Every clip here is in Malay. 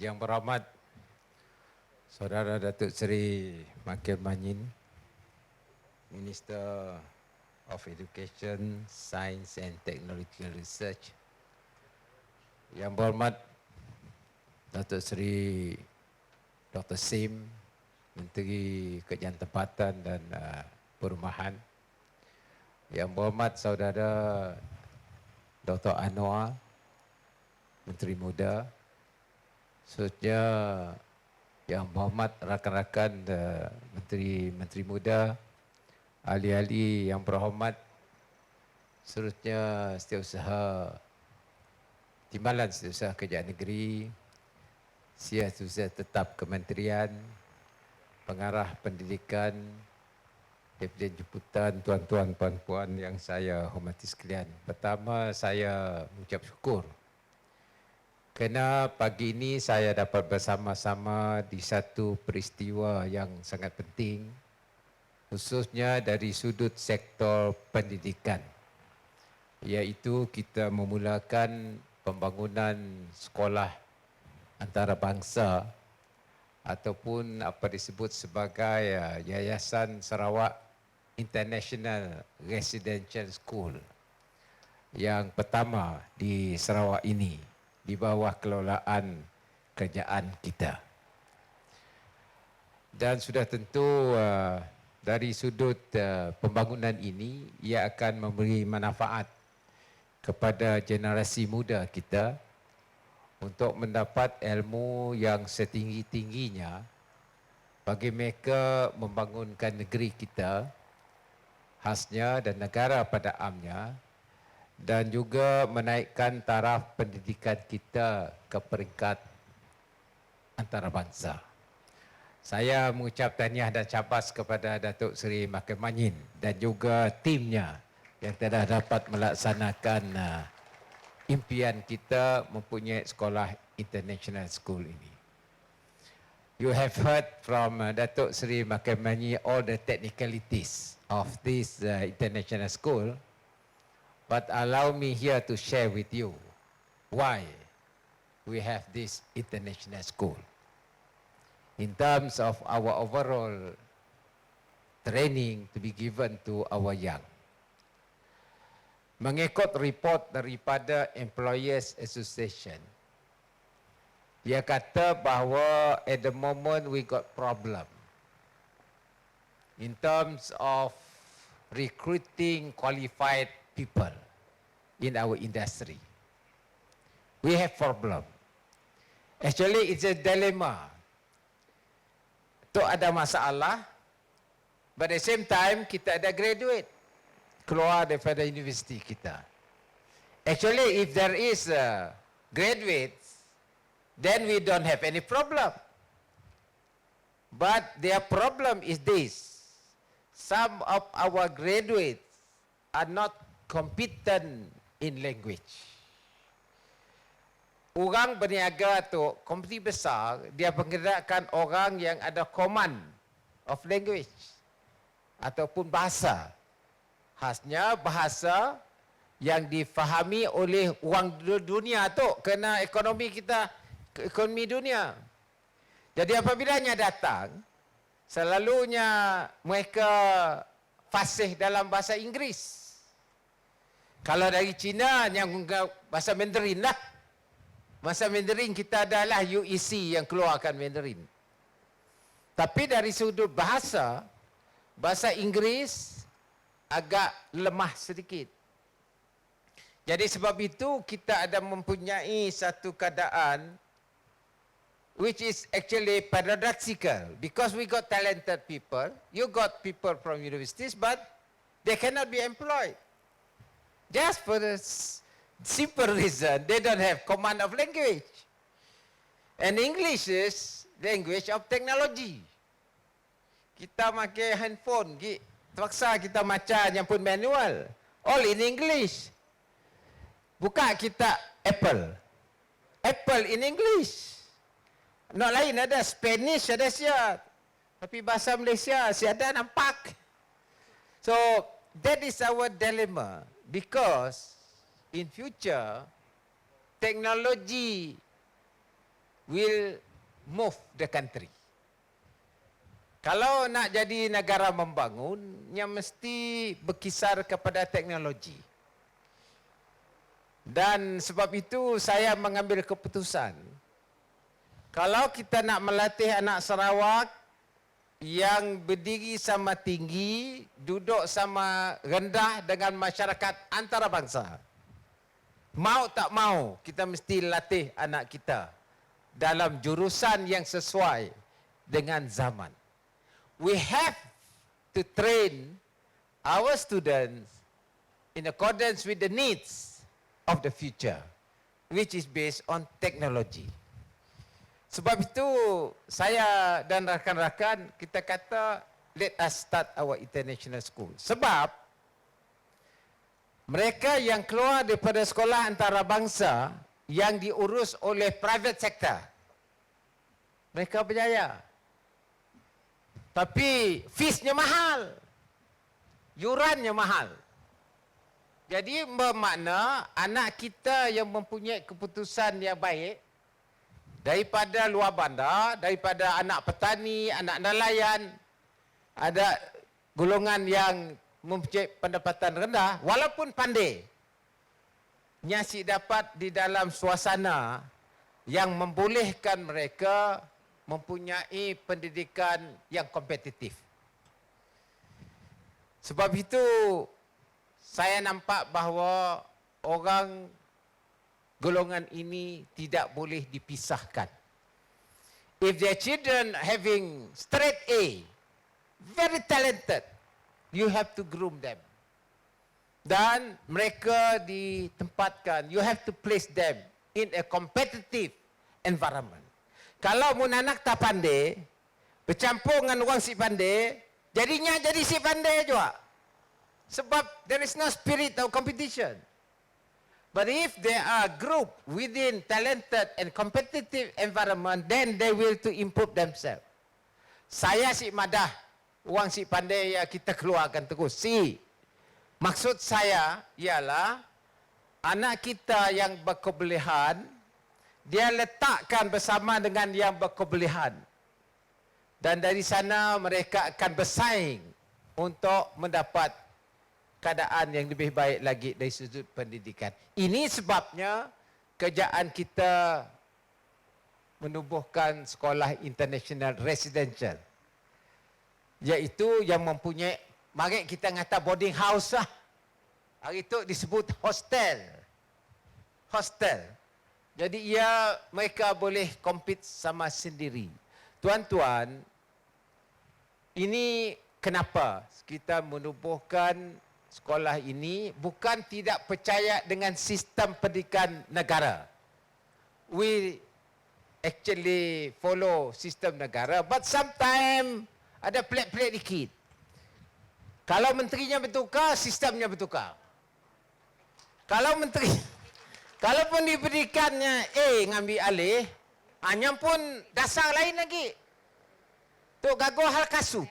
Yang berhormat Saudara Datuk Seri Makil Manyin, Minister of Education, Science and Technological Research. Yang berhormat Datuk Seri Dr. Sim, Menteri Kerjaan Tempatan dan Perumahan. Yang berhormat Saudara Dr. Anwar, Menteri Muda. Seterusnya yang berhormat rakan-rakan Menteri Muda, ahli-ahli yang berhormat, seterusnya Setiausaha Timbalan Setiausaha Kerajaan Negeri, Setiausaha Tetap Kementerian, Pengarah Pendidikan, Deputi Jemputan, tuan-tuan, puan-puan yang saya hormati sekalian. Pertama, saya mengucap syukur kerana pagi ini saya dapat bersama-sama di satu peristiwa yang sangat penting, khususnya dari sudut sektor pendidikan, iaitu kita memulakan pembangunan sekolah antarabangsa ataupun apa disebut sebagai Yayasan Sarawak International Residential School yang pertama di Sarawak ini, di bawah kelolaan kerajaan kita. Dan sudah tentu dari sudut pembangunan ini, ia akan memberi manfaat kepada generasi muda kita untuk mendapat ilmu yang setinggi-tingginya bagi mereka membangunkan negeri kita khasnya dan negara pada amnya, dan juga menaikkan taraf pendidikan kita ke peringkat antarabangsa. Saya mengucap tahniah dan syabas kepada Datuk Seri Makil Manyin dan juga timnya yang telah dapat melaksanakan impian kita mempunyai sekolah international school ini. You have heard from Datuk Seri Makil Manyin all the technicalities of this international school. But allow me here to share with you why we have this international school. In terms of our overall training to be given to our young. Mengikut report daripada Employers Association, dia kata bahawa at the moment we got problem in terms of recruiting qualified people in our industry. We have problem. Actually, it's a dilemma. Tu ada masalah, but at the same time kita ada graduate keluar daripada universiti kita. Actually, if there is graduates, then we don't have any problem. But their problem is this: some of our graduates are not competent in language. Orang berniaga tu, kompeti besar, dia menggerakkan orang yang ada command of language ataupun bahasa. Khasnya bahasa yang difahami oleh orang dunia tu, kerana ekonomi kita, ekonomi dunia. Jadi apabila datang, selalunya mereka fasih dalam bahasa Inggeris. Kalau dari Cina yang bahasa Mandarin lah. Bahasa Mandarin kita adalah UEC yang keluarkan Mandarin. Tapi dari sudut bahasa, bahasa Inggeris agak lemah sedikit. Jadi sebab itu kita ada mempunyai satu keadaan which is actually paradoxical, because we got talented people, you got people from universities, but they cannot be employed. Just for the simple reason, they don't have command of language. And English is language of technology. Kita pakai handphone, terpaksa kita macam yang pun manual. All in English. Buka kita Apple. Apple in English. Nak lain ada Spanish ada siap. Tapi bahasa Malaysia siapa nampak. So that is our dilemma, because in future technology will move the country. Kalau nak jadi negara membangun, yang mesti berkisar kepada teknologi. Dan sebab itu saya mengambil keputusan, kalau kita nak melatih anak Sarawak yang berdiri sama tinggi, duduk sama rendah dengan masyarakat antarabangsa, mau tak mau kita mesti latih anak kita dalam jurusan yang sesuai dengan zaman. We have to train our students in accordance with the needs of the future, which is based on technology. Sebab itu saya dan rakan-rakan kita kata let us start our international school. Sebab mereka yang keluar daripada sekolah antarabangsa yang diurus oleh private sector, mereka berjaya. Tapi feesnya mahal, yurannya mahal. Jadi bermakna anak kita yang mempunyai keputusan yang baik daripada luar bandar, daripada anak petani, anak nelayan, ada golongan yang mempunyai pendapatan rendah, walaupun pandai, nyasi dapat di dalam suasana yang membolehkan mereka mempunyai pendidikan yang kompetitif. Sebab itu saya nampak bahawa orang golongan ini tidak boleh dipisahkan. If their children having straight A, very talented, you have to groom them. Dan mereka ditempatkan, you have to place them in a competitive environment. Kalau mun anak tak pandai, bercampur dengan orang si pandai, jadinya jadi si pandai juga. Sebab there is no spirit of competition. But if there are group within talented and competitive environment, then they will to improve themselves. Saya si madah, orang si pandai ya kita keluarkan terus. Maksud saya ialah anak kita yang berkebolehan, dia letakkan bersama dengan yang berkebolehan. Dan dari sana mereka akan bersaing untuk mendapat keadaan yang lebih baik lagi dari sudut pendidikan. Ini sebabnya kerjaan kita menubuhkan sekolah international residential, iaitu yang mempunyai, mari kita kata boarding house lah. Hari itu disebut hostel. Jadi mereka boleh compete sama sendiri. Tuan-tuan, ini kenapa kita menubuhkan sekolah ini, bukan tidak percaya dengan sistem pendidikan negara. We actually follow sistem negara, but sometimes ada pelik-pelik dikit. Kalau menterinya bertukar, sistemnya bertukar. Kalaupun diberikannya A ngambil alih, hanya pun dasar lain lagi. Tok gagal hal kasut.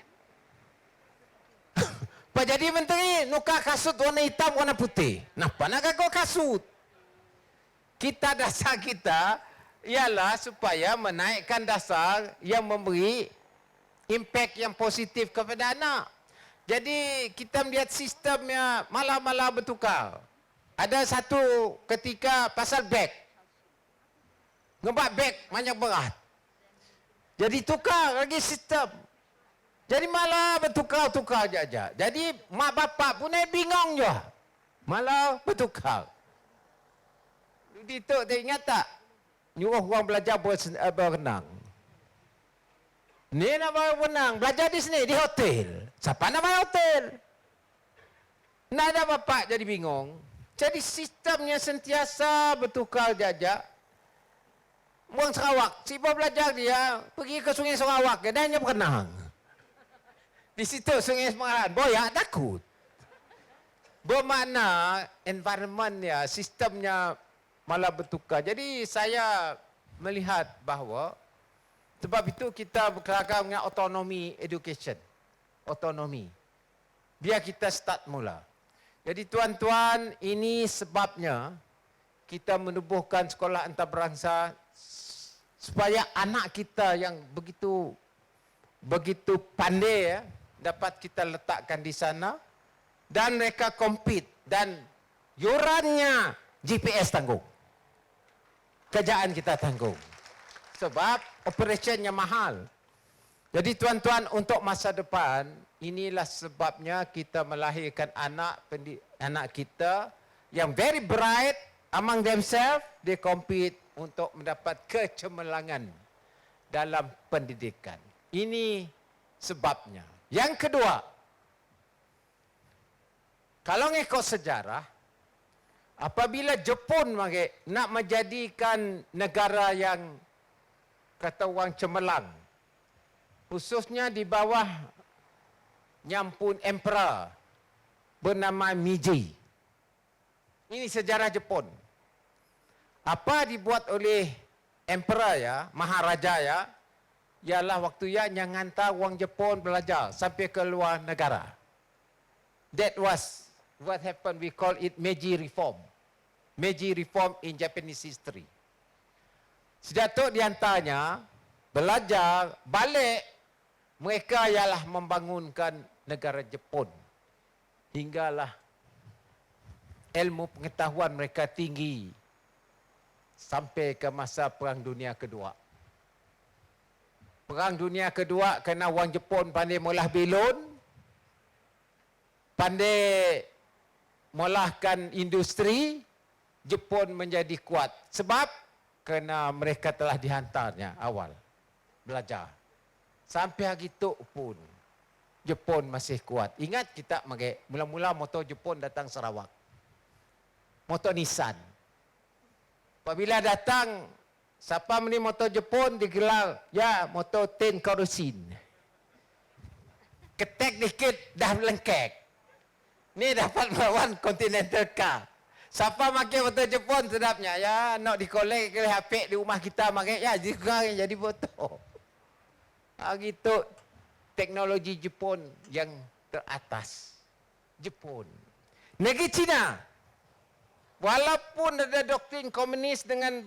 Pak jadi menteri, nukar kasut warna hitam, warna putih. Kenapa nak gagal kasut? Dasar kita ialah supaya menaikkan dasar yang memberi impact yang positif kepada anak. Jadi kita melihat sistemnya malah bertukar. Ada satu ketika pasal beg. Ngebak beg banyak berat. Jadi tukar lagi sistem. Jadi malah bertukar-tukar saja. Jadi mak bapak pun bingung je. Malah bertukar. Itu tak ingat tak? Nyuruh orang belajar berenang. Ni nak berenang, belajar di sini, di hotel. Siapa nak main hotel? Nak ada bapak jadi bingung. Jadi sistemnya sentiasa bertukar jajak. Orang Sarawak, si bawa belajar dia, pergi ke Sungai Sarawak, dia hanya berenang. Di situ Sungai Semarang, boyak takut. Bermakna environmentnya, sistemnya malah bertukar. Jadi saya melihat bahawa sebab itu kita berkelakar dengan autonomy education. Autonomi. Biar kita start mula. Jadi tuan-tuan, ini sebabnya kita menubuhkan sekolah antarabangsa supaya anak kita yang begitu pandai dapat kita letakkan di sana dan mereka compete dan yurannya GPS tanggung. Kerjaan kita tanggung. Sebab operationnya mahal. Jadi tuan-tuan, untuk masa depan, inilah sebabnya kita melahirkan anak kita yang very bright among themselves, they compete untuk mendapat kecemerlangan dalam pendidikan. Ini sebabnya. Yang kedua, kalau ngikut sejarah, apabila Jepun nak menjadikan negara yang kata orang cemerlang, khususnya di bawah nyampun emperor bernama Meiji. Ini sejarah Jepun. Apa dibuat oleh emperor maharaja ialah waktu yang hantar orang Jepun belajar sampai ke luar negara. That was what happened, we call it Meiji Reform. Meiji Reform in Japanese history. Sejak itu diantaranya belajar balik, mereka ialah membangunkan negara Jepun. Hinggalah ilmu pengetahuan mereka tinggi sampai ke masa Perang Dunia Kedua. Perang Dunia Kedua kerana orang Jepun pandai molah belon, pandai molahkan industri, Jepun menjadi kuat. Sebab kerana mereka telah dihantarnya awal belajar. Sampai hari itu pun Jepun masih kuat. Ingat kita mula-mula motor Jepun datang Sarawak. Motor Nissan. Apabila datang, siapa meni motor Jepun digelar, ya motor Ten Karosin. Ketek dikit dah melengkek. Ni dapat melawan Continental Car. Siapa makan motor Jepun sedapnya, ya nak dikolek ke HP di rumah kita makan, ya jadi motor. Hari itu teknologi Jepun yang teratas. Jepun. Negeri Cina. Walaupun ada doktrin komunis dengan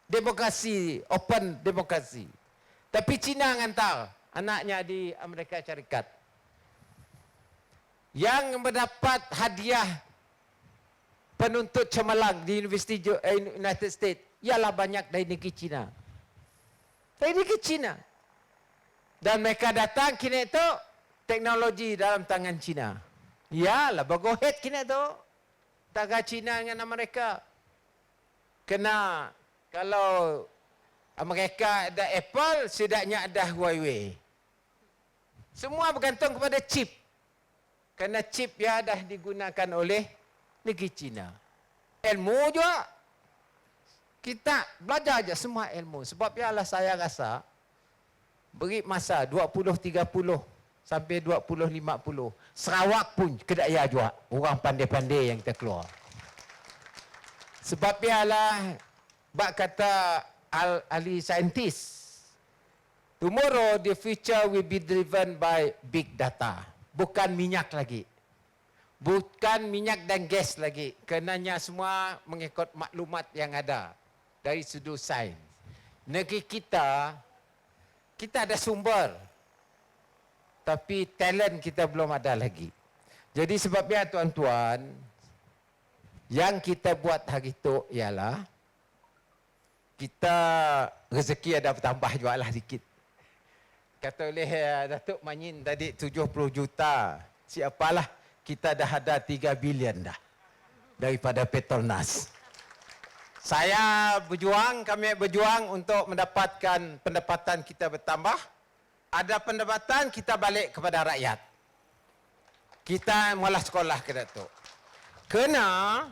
demokrasi, open demokrasi. Tapi Cina hantar anaknya di Amerika Syarikat. Yang mendapat hadiah penuntut cemerlang di University United States ialah banyak dari negeri Cina. Dari negeri Cina. Dan mereka datang kini itu teknologi dalam tangan Cina. Yalah, bagohet kini itu. Taga Cina dengan Amerika. Kena kalau Amerika ada Apple, setidaknya ada Huawei. Semua bergantung kepada chip. Kerana chip ya dah digunakan oleh negeri Cina. Ilmu juga. Kita belajar aja semua ilmu. Sebab ialah saya rasa beri masa 20-30 sampai 20-50. Sarawak pun kedaya juga. Orang pandai-pandai yang kita keluar. Sebab ialah bak kata ahli saintis. Tomorrow the future will be driven by big data. Bukan minyak lagi. Bukan minyak dan gas lagi. Kerenanya semua mengikut maklumat yang ada dari sudut sains. Negeri kita ada sumber. Tapi talent kita belum ada lagi. Jadi sebabnya tuan-tuan, yang kita buat hari itu ialah kita rezeki ada bertambah juga lah dikit. Kata oleh Datuk Manyin tadi 70 juta. Siapalah, kita dah ada 3 bilion dah daripada Petronas. Saya berjuang, kami berjuang untuk mendapatkan pendapatan kita bertambah. Ada pendapatan, kita balik kepada rakyat. Kita mula sekolah ke Datuk. Kena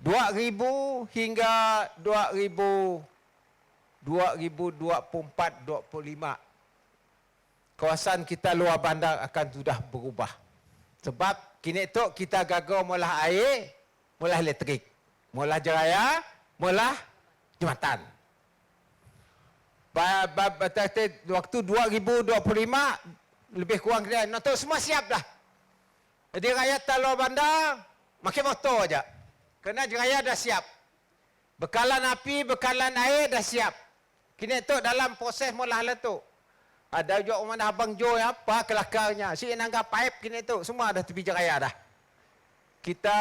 2000 hingga 2024-25 kawasan kita luar bandar akan sudah berubah. Sebab kini tu kita gagal mula air, mula elektrik, mula jeraya, mula jambatan. Waktu 2025 lebih kurang dia nak tahu semua siap dah. Jadi rakyat luar bandar makin motor aja. Kerana jeraya dah siap. Bekalan api, bekalan air dah siap. Kini tu dalam proses mula lah tu. Ada juga mana Abang Jo apa kelakarnya. Si nangga pipe kini tu semua dah tepi raya dah. Kita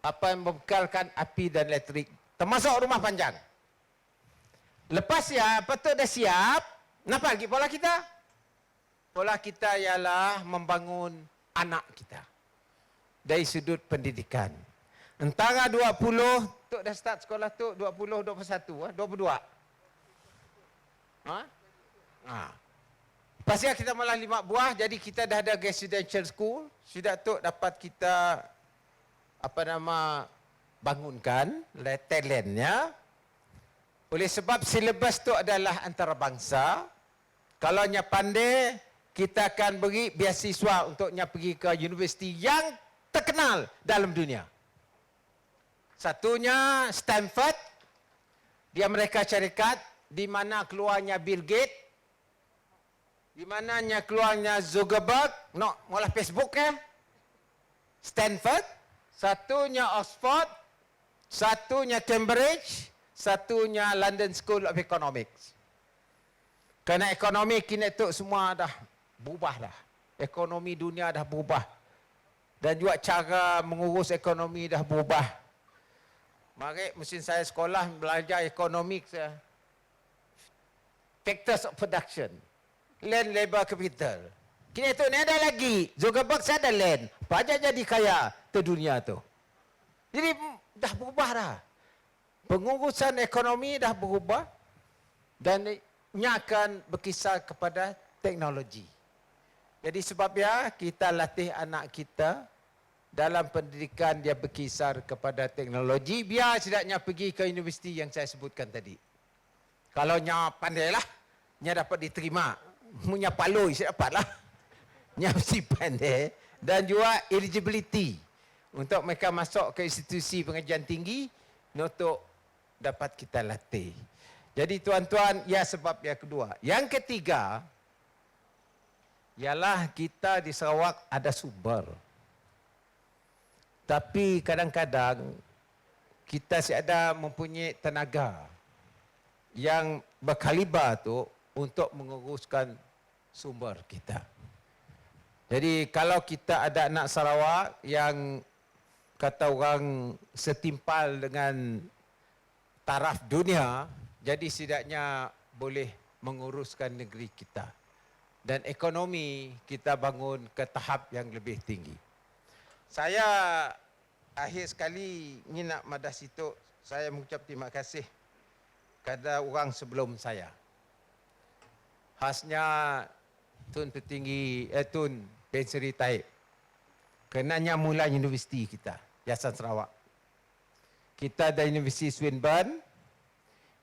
apa yang membekalkan api dan elektrik termasuk rumah panjang. Lepas ya, betul dah siap, kenapa lagi pola kita? Pola kita ialah membangun anak kita. Dari sudut pendidikan. Antara 20, Tok dah start sekolah tu 20, 21, 22. Ha? Ha. Pasti kita malah 5 buah, jadi kita dah ada residential school. Sudah tu dapat kita bangunkan talentnya. Oleh sebab silibus tu adalah antarabangsa. Kalau nya pandai, kita akan beri beasiswa untuk nya pergi ke universiti yang terkenal dalam dunia. Satunya Stanford di Amerika Syarikat, di mana keluarnya Bill Gates, di mananya keluarnya Zuckerberg, malah Facebook ya. Stanford, satunya Oxford, satunya Cambridge, satunya London School of Economics. Kerana ekonomi kini tu semua dah berubah dah. Ekonomi dunia dah berubah. Dan juga cara mengurus ekonomi dah berubah. Mari mesin saya sekolah belajar ekonomi saya. Factors of production. Land, labor, capital. Kini tu ni ada lagi. Zuckerberg saya ada land. Pajak jadi kaya ke dunia tu. Jadi dah berubah dah. Pengurusan ekonomi dah berubah. Dan ia akan berkisar kepada teknologi. Jadi sebabnya kita latih anak kita dalam pendidikan dia berkisar kepada teknologi, biar tidaknya pergi ke universiti yang saya sebutkan tadi. Kalau nya pandailah, nya dapat diterima. Punya paloi saya dapatlah. Nya mesti pandai dan juga eligibility untuk mereka masuk ke institusi pengajian tinggi untuk dapat kita latih. Jadi tuan-tuan, ya sebab yang kedua. Yang ketiga ialah kita di Sarawak ada sumber. Tapi kadang-kadang kita ada mempunyai tenaga yang berkaliber tu untuk menguruskan sumber kita. Jadi kalau kita ada anak Sarawak yang kata orang setimpal dengan taraf dunia, jadi setidaknya boleh menguruskan negeri kita. Dan ekonomi kita bangun ke tahap yang lebih tinggi. Saya akhir sekali ni nak madah situ, saya mengucap terima kasih kepada orang sebelum saya. Khasnya Tun Petinggi, Tun Penseri Taib. Kenanya mula universiti kita, Yayasan Sarawak. Kita ada Universiti Swinburne,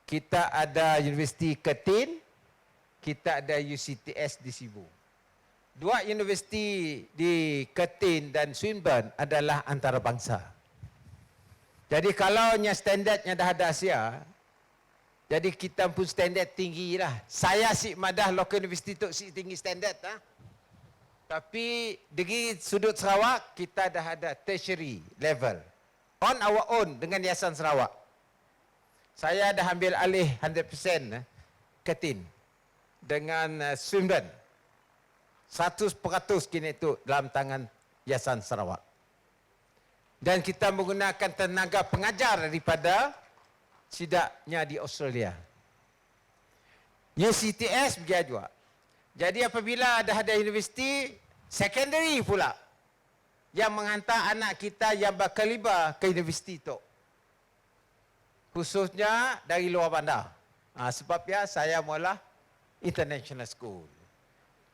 kita ada Universiti Kertin, kita ada UCTS di Sibu. Dua universiti di Kertin dan Swinburne adalah antarabangsa. Jadi kalau standardnya dah ada Asia, jadi kita pun standard tinggi lah. Saya si madah local university tu si tinggi standard lah. Tapi dari sudut Sarawak, kita dah ada tertiary level. On our own dengan Yayasan Sarawak. Saya dah ambil alih 100% Kertin dengan Swinburne. 100% kini itu dalam tangan Yayasan Sarawak. Dan kita menggunakan tenaga pengajar daripada sidaknya di Australia. UCTS begitu juga. Jadi apabila ada universiti secondary pula yang menghantar anak kita yang berkaliber ke universiti itu. Khususnya dari luar bandar. Sebabnya saya mula international school.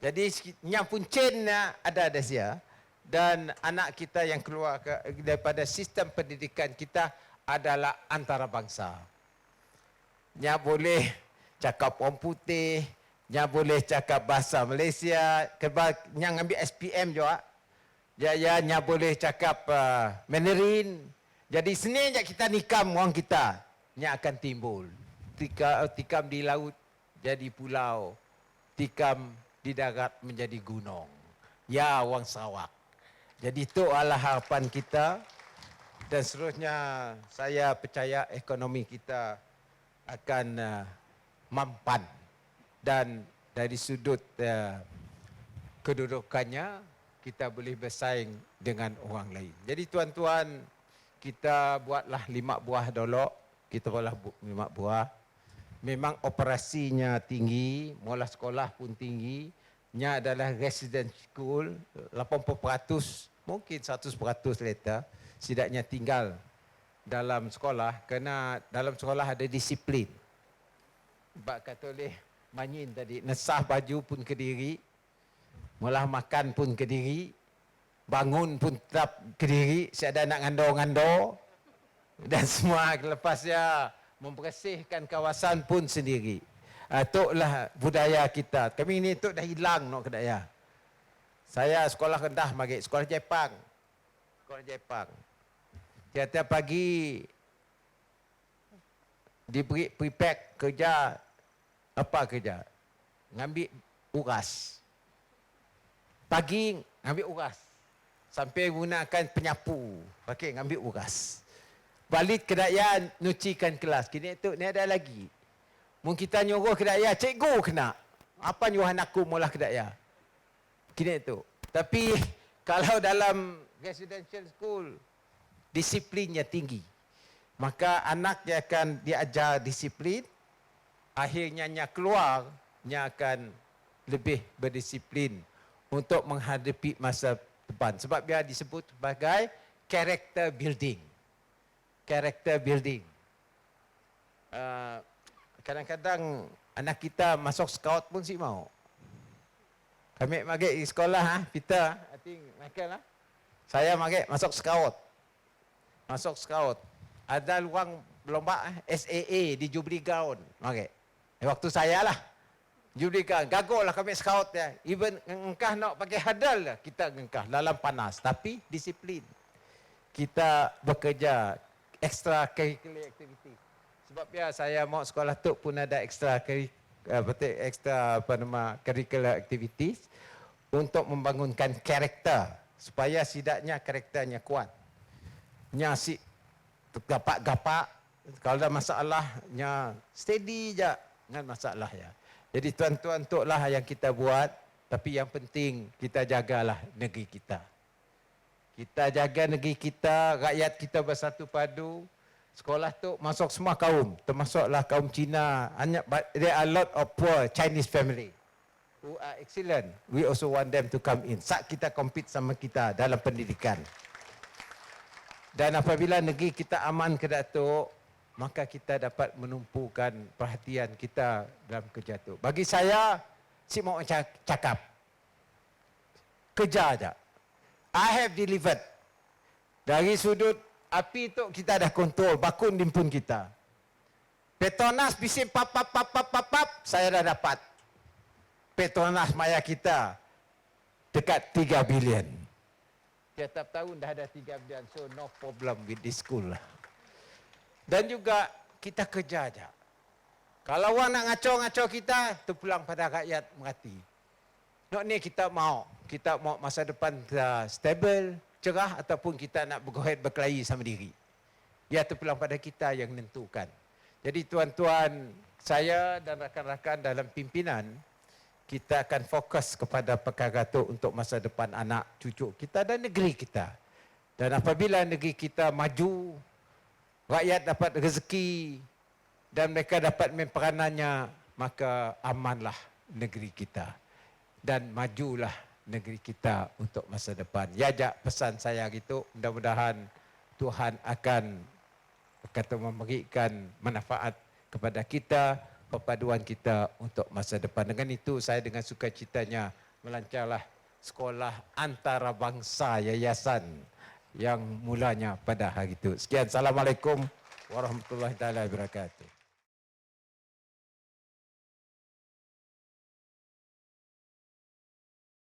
Jadi yang pun chain ada Asia dan anak kita yang keluar daripada sistem pendidikan kita adalah antarabangsa. Nya boleh cakap orang putih, nya boleh cakap bahasa Malaysia, yang ambil SPM juga. Nya boleh cakap Mandarin. Jadi senin je kita nikam orang kita, nya akan timbul. Tikam di laut jadi pulau, tikam di darat menjadi gunung. Ya, orang Sarawak. Jadi itu adalah harapan kita. Dan seterusnya saya percaya ekonomi kita akan mampan dan dari sudut kedudukannya kita boleh bersaing dengan orang lain. Jadi tuan-tuan, kita buatlah 5 buah dolok, kita buatlah 5 buah. Memang operasinya tinggi, mula sekolah pun tinggi. Nya adalah resident school, 80%, mungkin 100% later, setidaknya tinggal dalam sekolah, kerana dalam sekolah ada disiplin. Sebab kata oleh Manyin tadi, nesah baju pun kediri, mula makan pun kediri, bangun pun tetap kediri, siada nak ngandor-ngandor, dan semua lepasnya membersihkan kawasan pun sendiri. Itulah budaya kita. Kami ni tu dah hilang nak kedaya. Saya sekolah rendah mari, sekolah Jepang. Sekolah Jepang. Tiap-tiap pagi diberi pre-pack kerja. Apa kerja? Ngambil uras. Pagi ngambil uras. Sampai gunakan penyapu. Pakai ngambil uras. Balik kedaya nyucikan kelas. Kini tu ni ada lagi. Mungkin kita nyuruh kedaya, cikgu kena. Apa nyuruh anakku mula kedaya? Kini tu. Tapi kalau dalam residential school, disiplinnya tinggi. Maka anak dia akan diajar disiplin. Akhirnya nya keluar, nya akan lebih berdisiplin untuk menghadapi masa depan. Sebab dia disebut sebagai character building. Character building. Kadang-kadang anak kita masuk scout pun si mau. Kami mari di sekolah, Peter, I think Michael lah. Saya mari masuk scout. Masuk scout. Ada luang lomba SAA di Jubilee Ground. Mari. Waktu saya lah. Jubilee Ground. Gagal lah kami scout ya. Even engkah nak pakai hadal lah, kita engkah dalam panas. Tapi disiplin. Kita bekerja extra curricular activity. Sebab ya saya mau sekolah tu pun ada extra curricular activities untuk membangunkan karakter supaya setidaknya karakternya kuat. Nya si gapak-gapak, kalau ada masalah nya steady je dengan masalah ya. Jadi tuan-tuan tuklah yang kita buat, tapi yang penting kita jagalah negeri kita. Kita jaga negeri kita, rakyat kita bersatu padu. Sekolah tu masuk semua kaum, termasuklah kaum Cina. There are a lot of poor Chinese family who are excellent. We also want them to come in. Saat kita compete sama kita dalam pendidikan. Dan apabila negeri kita aman ke Datuk, maka kita dapat menumpukan perhatian kita dalam kerja tu. Bagi saya, si mau cakap, kerja aja. I have delivered. Dari sudut api tu kita dah kontrol, bakun dimpun kita. Petronas bising pap, saya dah dapat. Petronas maya kita dekat 3 bilion. Tiap tahun dah ada 3 bilion, so no problem with this school lah. Dan juga kita kerja aja. Kalau orang nak ngaco-ngaco kita, terpulang pada rakyat mati. Nak ni kita mau masa depan stable, cerah ataupun kita nak bergohet berkelahi sama diri. Ia terpulang pada kita yang menentukan. Jadi tuan-tuan, saya dan rakan-rakan dalam pimpinan, kita akan fokus kepada perkara itu untuk masa depan anak cucu kita dan negeri kita. Dan apabila negeri kita maju, rakyat dapat rezeki dan mereka dapat memperanannya, maka amanlah negeri kita. Dan majulah negeri kita untuk masa depan. Ya, pesan saya gitu, mudah-mudahan Tuhan akan memberikan manfaat kepada kita, perpaduan kita untuk masa depan. Dengan itu saya dengan sukacitanya melancarlah sekolah antarabangsa yayasan yang mulanya pada hari itu. Sekian, Assalamualaikum warahmatullahi wabarakatuh.